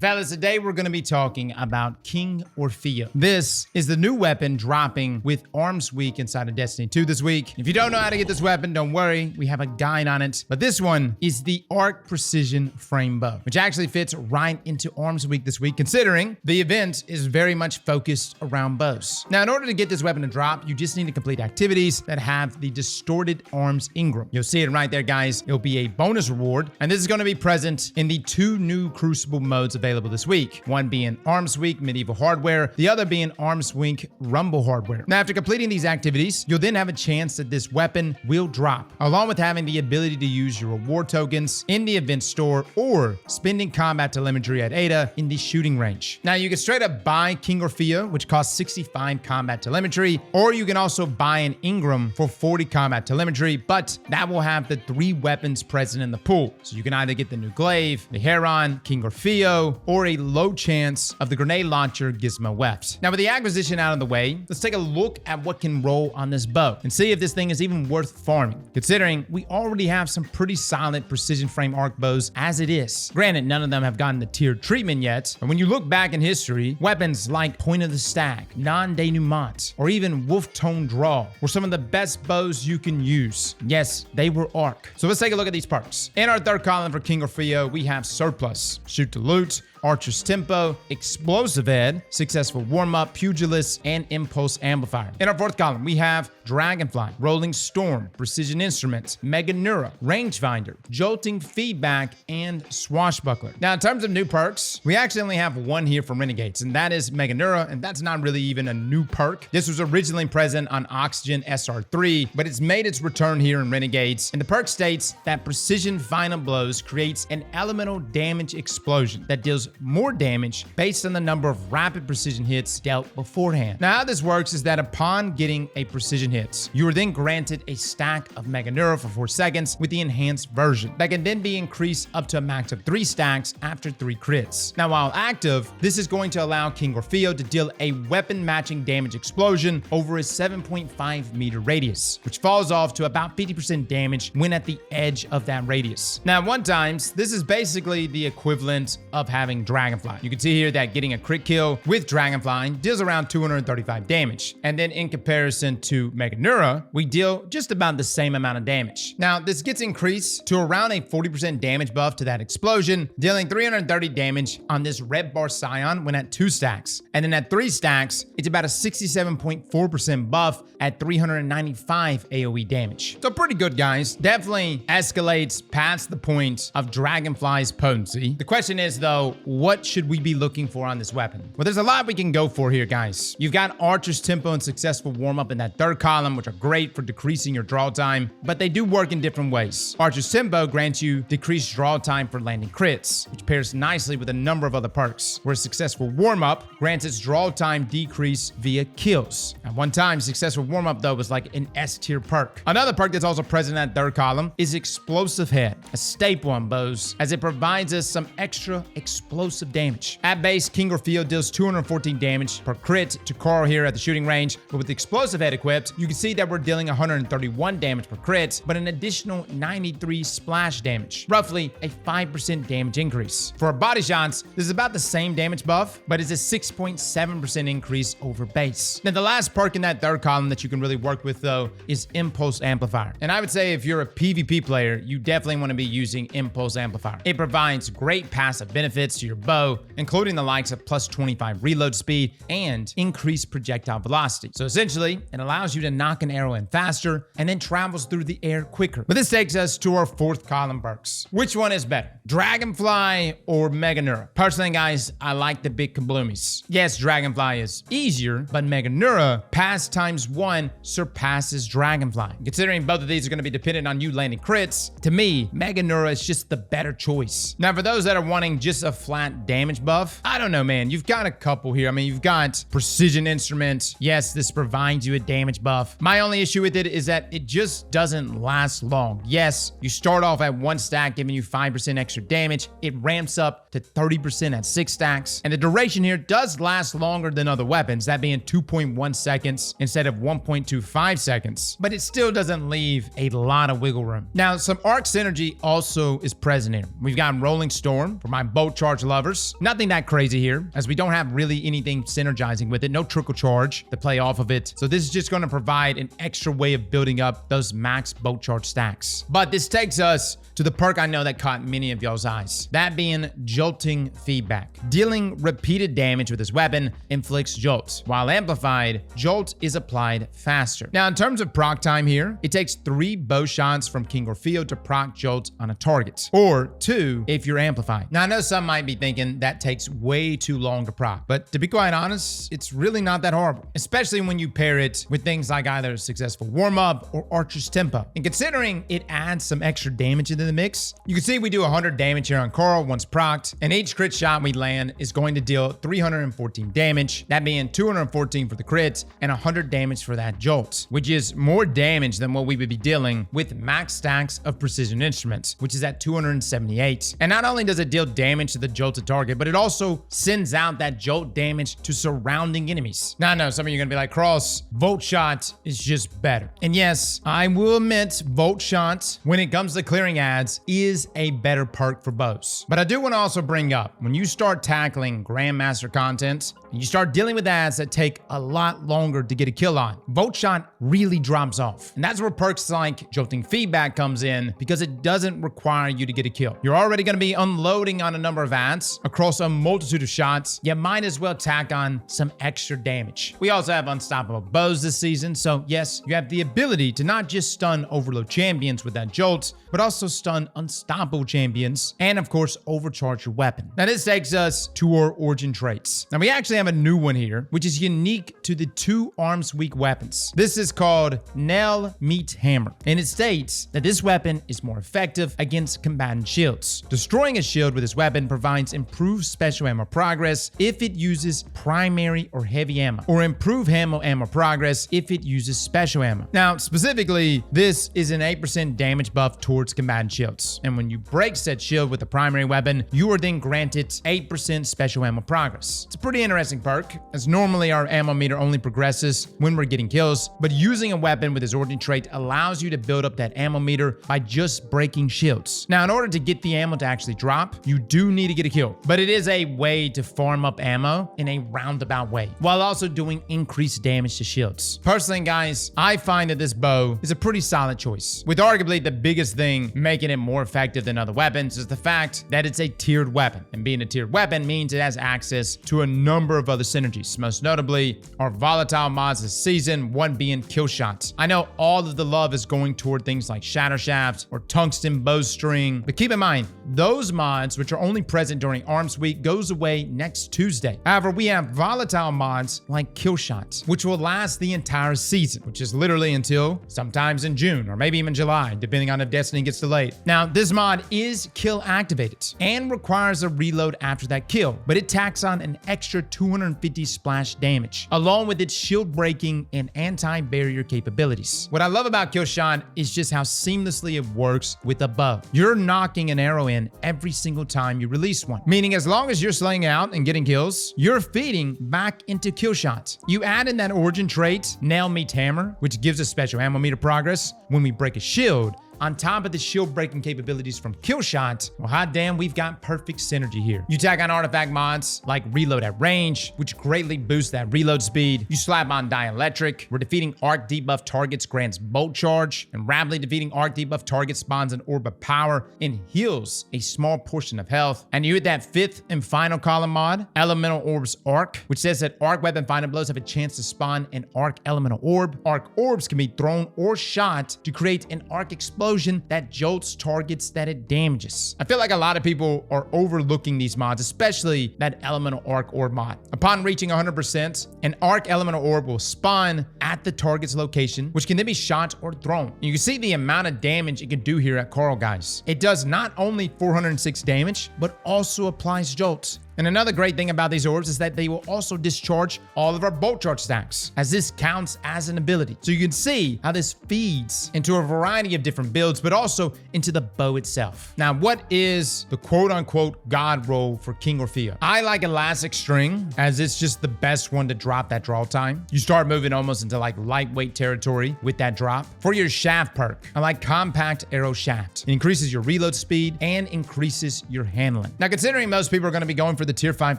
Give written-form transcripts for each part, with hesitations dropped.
Fellas, today we're going to be talking about King Orfeo. This is the new weapon dropping with Arms Week inside of Destiny 2 this week. If you don't know how to get this weapon, don't worry, we have a guide on it. But this one is the Arc Precision Frame Bow, which actually fits right into Arms Week this week, considering the event is very much focused around bows. Now, in order to get this weapon to drop, you just need to complete activities that have the Distorted Arms Engram. You'll see it right there, guys. It'll be a bonus reward, and this is going to be present in the two new Crucible modes available this week, one being Arms Week Medieval Hardware, the other being Arms Week Rumble Hardware. Now, after completing these activities, you'll then have a chance that this weapon will drop, along with having the ability to use your reward tokens in the event store or spending combat telemetry at Ada in the shooting range. Now, you can straight up buy King Orfeo, which costs 65 combat telemetry, or you can also buy an Engram for 40 combat telemetry, but that will have the 3 weapons present in the pool. So you can either get the new Glaive, the Heron, King Orfeo, or a low chance of the grenade launcher Gizmo Weft. Now, with the acquisition out of the way, let's take a look at what can roll on this bow and see if this thing is even worth farming, considering we already have some pretty solid precision frame arc bows as it is. Granted, none of them have gotten the tiered treatment yet, but when you look back in history, weapons like Point of the Stag, Non-Denouement, or even Wolf Tone Draw were some of the best bows you can use. Yes, they were arc. So let's take a look at these perks. In our third column for King Orfeo, we have Surplus, Shoot to Loot, Archer's Tempo, Explosive Head, Successful Warmup, Pugilist, and Impulse Amplifier. In our fourth column, we have Dragonfly, Rolling Storm, Precision Instruments, Meganeura, Rangefinder, Jolting Feedback, and Swashbuckler. Now, in terms of new perks, we actually only have one here for Renegades, and that is Meganeura, and that's not really even a new perk. This was originally present on Oxygen SR3, but it's made its return here in Renegades, and the perk states that Precision Final Blows creates an elemental damage explosion that deals more damage based on the number of rapid precision hits dealt beforehand. Now, how this works is that upon getting a precision hit, you are then granted a stack of Meganeura for 4 seconds with the enhanced version that can then be increased up to a max of 3 stacks after 3 crits. Now, while active, this is going to allow King Orfeo to deal a weapon matching damage explosion over a 7.5 meter radius, which falls off to about 50% damage when at the edge of that radius. Now, at one times, this is basically the equivalent of having Dragonfly. You can see here that getting a crit kill with Dragonfly deals around 235 damage. And then in comparison to Meganeura, we deal just about the same amount of damage. Now, this gets increased to around a 40% damage buff to that explosion, dealing 330 damage on this red bar Scion when at 2 stacks. And then at 3 stacks, it's about a 67.4% buff at 395 AoE damage. So pretty good, guys. Definitely escalates past the point of Dragonfly's potency. The question is, though, what should we be looking for on this weapon? Well, there's a lot we can go for here, guys. You've got Archer's Tempo and Successful Warmup in that third column, which are great for decreasing your draw time, but they do work in different ways. Archer's Tempo grants you decreased draw time for landing crits, which pairs nicely with a number of other perks, whereas Successful Warmup grants its draw time decrease via kills. At one time, Successful Warmup, though, was like an S tier perk. Another perk that's also present in that third column is Explosive Head, a staple on bows, as it provides us some extra explosive damage. At base, King Orfeo deals 214 damage per crit to Carl here at the shooting range, but with the Explosive Head equipped, you can see that we're dealing 131 damage per crit, but an additional 93 splash damage, roughly a 5% damage increase. For our body shots, this is about the same damage buff, but it's a 6.7% increase over base. Now, the last perk in that third column that you can really work with, though, is Impulse Amplifier. And I would say if you're a PvP player, you definitely want to be using Impulse Amplifier. It provides great passive benefits to your bow, including the likes of plus 25 reload speed and increased projectile velocity. So essentially, it allows you to knock an arrow in faster and then travels through the air quicker. But this takes us to our fourth column perks. Which one is better, Dragonfly or Meganeura? Personally, guys, I like the big kabloomies. Yes, Dragonfly is easier, but Meganeura, pass times 1, surpasses Dragonfly. Considering both of these are going to be dependent on you landing crits, to me, Meganeura is just the better choice. Now, for those that are wanting just a flat damage buff, I don't know, man. You've got a couple here. I mean, you've got Precision Instrument. Yes, this provides you a damage buff. My only issue with it is that it just doesn't last long. Yes, you start off at 1 stack, giving you 5% extra damage. It ramps up to 30% at 6 stacks. And the duration here does last longer than other weapons, that being 2.1 seconds instead of 1.25 seconds. But it still doesn't leave a lot of wiggle room. Now, some arc synergy also is present here. We've got Rolling Storm for my bolt charge charge lovers. Nothing that crazy here, as we don't have really anything synergizing with it. No trickle charge to play off of it. So this is just going to provide an extra way of building up those max bolt charge stacks. But this takes us to the perk I know that caught many of y'all's eyes, that being Jolting Feedback. Dealing repeated damage with this weapon inflicts jolts, while amplified, jolt is applied faster. Now, in terms of proc time here, it takes 3 bow shots from King Orfeo to proc jolt on a target, or 2 if you're amplified. Now, I know some might be thinking that takes way too long to proc, but to be quite honest, it's really not that horrible, especially when you pair it with things like either successful Warmup or Archer's Tempo. And considering it adds some extra damage into the mix, you can see we do 100 damage here on Coral once procced, and each crit shot we land is going to deal 314 damage, that being 214 for the crit and 100 damage for that jolt, which is more damage than what we would be dealing with max stacks of precision instruments, which is at 278. And not only does it deal damage to the jolted target, but it also sends out that jolt damage to surrounding enemies. Now I know some of you are gonna be like, Cross, Volt Shot is just better. And yes, I will admit Volt Shot, when it comes to clearing ads, is a better perk for bows. But I do want to also bring up, when you start tackling Grandmaster content, and you start dealing with ads that take a lot longer to get a kill on, Volt Shot really drops off. And that's where perks like Jolting Feedback comes in, because it doesn't require you to get a kill. You're already going to be unloading on a number of ads across a multitude of shots. You might as well tack on some extra damage. We also have unstoppable bows this season, so yes, you have the ability to not just stun overload champions with that jolt, but also stun unstoppable champions, and of course, overcharge your weapon. Now this takes us to our origin traits. Now we actually have a new one here, which is unique to the 2 arms weak weapons. This is called Nail Meet Hammer, and it states that this weapon is more effective against combatant shields. Destroying a shield with this weapon provides improved special ammo progress if it uses primary or heavy ammo, or improved ammo progress if it uses special ammo. Now specifically, this is an 8% damage buff towards combatant shields, and when you break said shield with a primary weapon, you are then granted 8% special ammo progress. It's a pretty interesting perk, as normally our ammo meter only progresses when we're getting kills, but using a weapon with this origin trait allows you to build up that ammo meter by just breaking shields. Now, in order to get the ammo to actually drop, you do need to get a kill, but it is a way to farm up ammo in a roundabout way, while also doing increased damage to shields. Personally, guys, I find that this bow is a pretty solid choice, with arguably the biggest thing making it more effective than other weapons is the fact that it's a tiered weapon, and being a tiered weapon means it has access to a number of other synergies, most notably our Volatile Mods this season, one being kill shots. I know all of the love is going toward things like Shatter Shaft or Tungsten Bowstring, but keep in mind, those mods, which are only present during Arms Week, goes away next Tuesday. However, we have volatile mods like kill shots, which will last the entire season, which is literally until sometimes in June or maybe even July, depending on if Destiny gets delayed. Now, this mod is kill activated and requires a reload after that kill, but it tacks on an extra 250 splash damage, along with its shield breaking and anti-barrier capabilities. What I love about kill shot is just how seamlessly it works with a bow. You're knocking an arrow in every single time you release one, meaning as long as you're slaying out and getting kills, you're feeding back into kill shots. You add in that origin trait, Nail Meet Hammer, which gives us special ammo meter progress when we break a shield, on top of the shield breaking capabilities from kill shot. Well, hot damn, we've got perfect synergy here. You tag on artifact mods like reload at range, which greatly boosts that reload speed. You slap on Dielectric, where defeating arc debuff targets grants bolt charge, and rapidly defeating arc debuff targets spawns an orb of power and heals a small portion of health. And you hit that 5th and final column mod, Elemental Orbs Arc, which says that arc weapon final blows have a chance to spawn an arc elemental orb. Arc orbs can be thrown or shot to create an arc explosion that jolts targets that it damages. I feel like a lot of people are overlooking these mods, especially that Elemental Arc Orb mod. Upon reaching 100%, an Arc Elemental Orb will spawn at the target's location, which can then be shot or thrown. You can see the amount of damage it can do here at Coral, guys. It does not only 406 damage, but also applies jolts. And another great thing about these orbs is that they will also discharge all of our bolt charge stacks, as this counts as an ability. So you can see how this feeds into a variety of different builds, but also into the bow itself. Now, what is the quote-unquote god roll for King Orfeo? I like Elastic String, as it's just the best one to drop that draw time. You start moving almost into like lightweight territory with that drop. For your shaft perk, I like Compact Arrow Shaft. It increases your reload speed and increases your handling. Now, considering most people are going to be going for the tier 5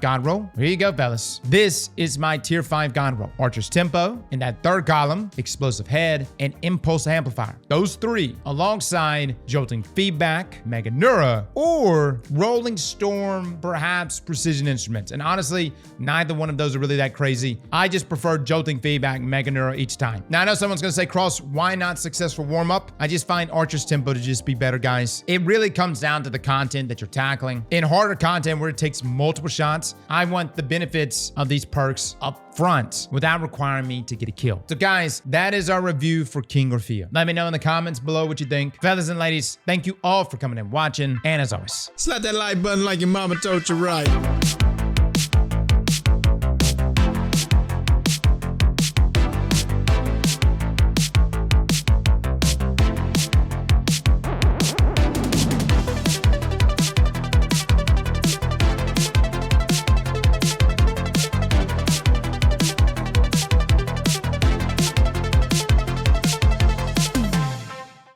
god roll, here you go, fellas. This is my tier 5 god roll. Archer's Tempo, in that third column, Explosive Head, and Impulse Amplifier. Those three, alongside Jolting Feedback, Meganeura, or Rolling Storm, perhaps Precision Instruments. And honestly, neither one of those are really that crazy. I just prefer Jolting Feedback, Meganeura each time. Now, I know someone's going to say, Cross, why not Successful Warmup? I just find Archer's Tempo to just be better, guys. It really comes down to the content that you're tackling. In harder content where it takes multiple shots, I want the benefits of these perks up front without requiring me to get a kill. So guys, that is our review for King Orfeo. Let me know in the comments below what you think. Fellas and ladies, thank you all for coming and watching. And as always, slap that like button like your mama told you right.